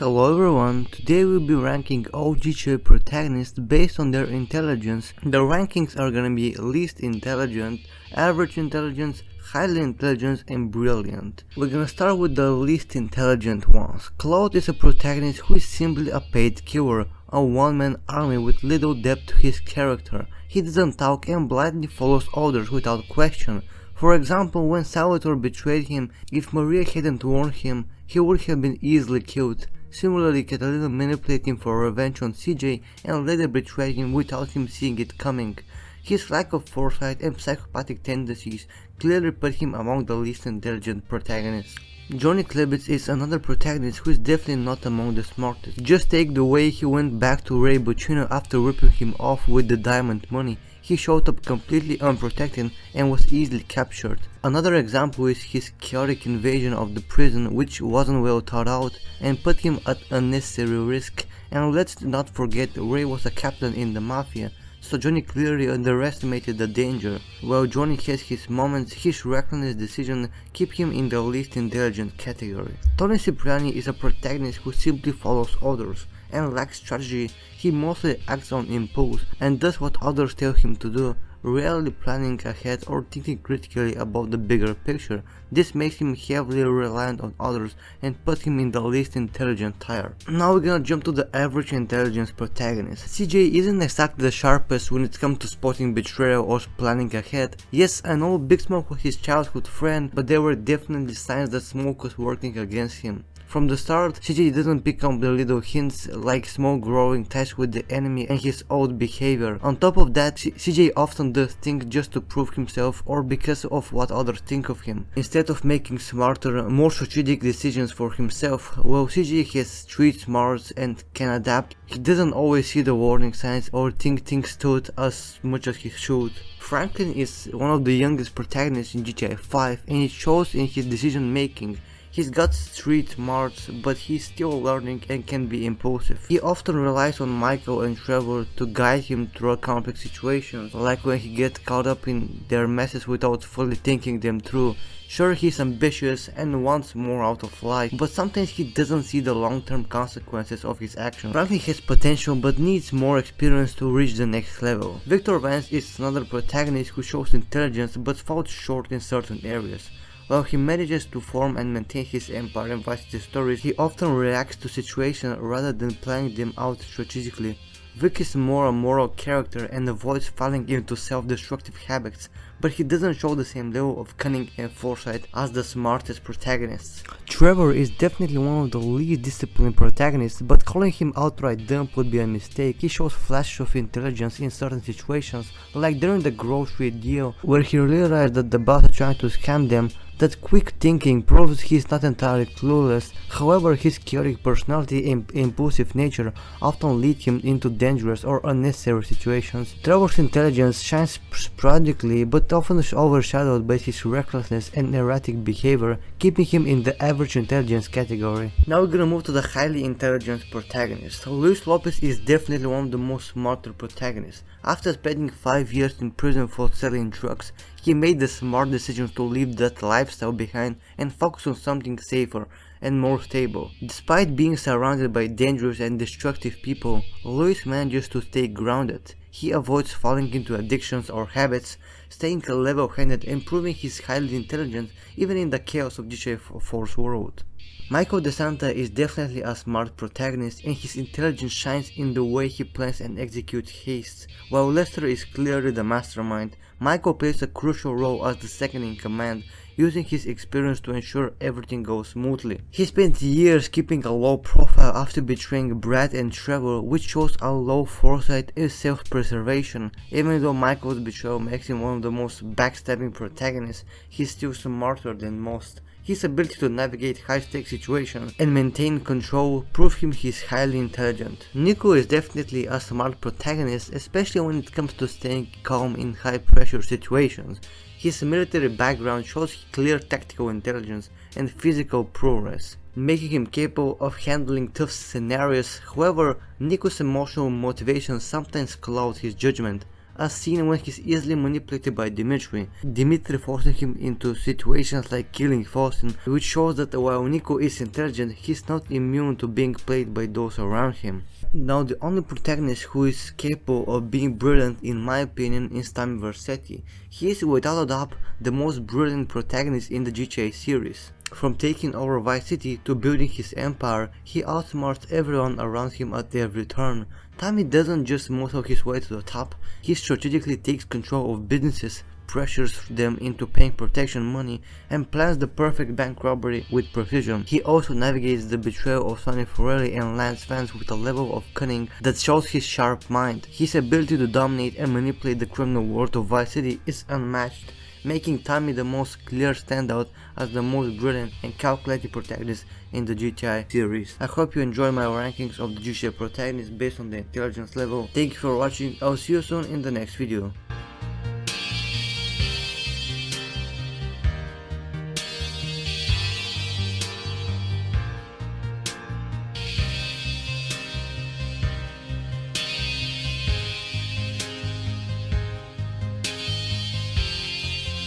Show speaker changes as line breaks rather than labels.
Hello everyone, today we'll be ranking all GTA protagonists based on their intelligence. The rankings are gonna be least intelligent, average intelligence, highly intelligent and brilliant. We're gonna start with the least intelligent ones. Claude is a protagonist who is simply a paid killer, a one-man army with little depth to his character. He doesn't talk and blindly follows orders without question. For example, when Salvatore betrayed him, if Maria hadn't warned him, he would have been easily killed. Similarly, Catalina manipulated him for revenge on CJ and later betrayed him without him seeing it coming. His lack of foresight and psychopathic tendencies clearly put him among the least intelligent protagonists. Johnny Klebitz is another protagonist who is definitely not among the smartest. Just take the way he went back to Ray Buccino after ripping him off with the diamond money. He showed up completely unprotected and was easily captured. Another example is his chaotic invasion of the prison, which wasn't well thought out and put him at unnecessary risk. And let's not forget, Ray was a captain in the mafia, so Johnny clearly underestimated the danger. While Johnny has his moments, his reckless decisions keep him in the least intelligent category. Tony Cipriani is a protagonist who simply follows orders and lacks strategy. He mostly acts on impulse and does what others tell him to do, rarely planning ahead or thinking critically about the bigger picture. This makes him heavily reliant on others and put him in the least intelligent tier. Now we're gonna jump to the average intelligence protagonist. CJ isn't exactly the sharpest when it comes to spotting betrayal or planning ahead. Yes, I know Big Smoke was his childhood friend, but there were definitely signs that Smoke was working against him. From the start, CJ doesn't pick up the little hints like Smoke growing ties with the enemy and his odd behavior. On top of that, CJ often does things just to prove himself or because of what others think of him, instead of making smarter, more strategic decisions for himself. While CJ has street smarts and can adapt, he doesn't always see the warning signs or think things through as much as he should. Franklin is one of the youngest protagonists in GTA 5 and it shows in his decision making. He's got street smarts, but he's still learning and can be impulsive. He often relies on Michael and Trevor to guide him through complex situations, like when he gets caught up in their messes without fully thinking them through. Sure, he's ambitious and wants more out of life, but sometimes he doesn't see the long-term consequences of his actions. Franklin has potential but needs more experience to reach the next level. Victor Vance is another protagonist who shows intelligence but falls short in certain areas. While he manages to form and maintain his empire in Vice City stories, he often reacts to situations rather than planning them out strategically. Vic is more a moral character and avoids falling into self-destructive habits, but he doesn't show the same level of cunning and foresight as the smartest protagonists. Trevor is definitely one of the least disciplined protagonists, but calling him outright dumb would be a mistake. He shows flashes of intelligence in certain situations, like during the grocery deal, where he realized that the boss is trying to scam them. That quick thinking proves he's not entirely clueless. However, his chaotic personality and impulsive nature often lead him into dangerous or unnecessary situations. Trevor's intelligence shines sporadically, but often is overshadowed by his recklessness and erratic behavior, keeping him in the average intelligence category. Now we're gonna move to the highly intelligent protagonist. Luis Lopez is definitely one of the most smarter protagonists. After spending 5 years in prison for selling drugs, he made the smart decision to leave that lifestyle behind and focus on something safer and more stable. Despite being surrounded by dangerous and destructive people, Luis manages to stay grounded. He avoids falling into addictions or habits, staying level-headed and proving he's highly intelligent even in the chaos of GTA 4's world. Michael DeSanta is definitely a smart protagonist and his intelligence shines in the way he plans and executes heists. While Lester is clearly the mastermind, Michael plays a crucial role as the second in command, using his experience to ensure everything goes smoothly. He spent years keeping a low profile after betraying Brad and Trevor, which shows a low foresight and self-preservation. Even though Michael's betrayal makes him one of the most backstabbing protagonists, he's still smarter than most. His ability to navigate high-stakes situations and maintain control prove him he's highly intelligent. Nico is definitely a smart protagonist, especially when it comes to staying calm in high-pressure situations. His military background shows clear tactical intelligence and physical prowess, making him capable of handling tough scenarios. However, Nico's emotional motivation sometimes clouds his judgment. as seen when he's easily manipulated by Dimitri forcing him into situations like killing Faustin, which shows that while Nico is intelligent, he's not immune to being played by those around him. Now the only protagonist who is capable of being brilliant in my opinion is Tommy Vercetti. He is without a doubt the most brilliant protagonist in the GTA series. From taking over Vice City to building his empire, he outsmarts everyone around him at every turn. Tommy doesn't just muscle his way to the top, he strategically takes control of businesses, pressures them into paying protection money, and plans the perfect bank robbery with precision. He also navigates the betrayal of Sonny Forelli and Lance Vance with a level of cunning that shows his sharp mind. His ability to dominate and manipulate the criminal world of Vice City is unmatched, making Tommy the most clear standout as the most brilliant and calculated protagonist in the GTA series. I hope you enjoy my rankings of the GTA protagonists based on the intelligence level. Thank you for watching, I'll see you soon in the next video.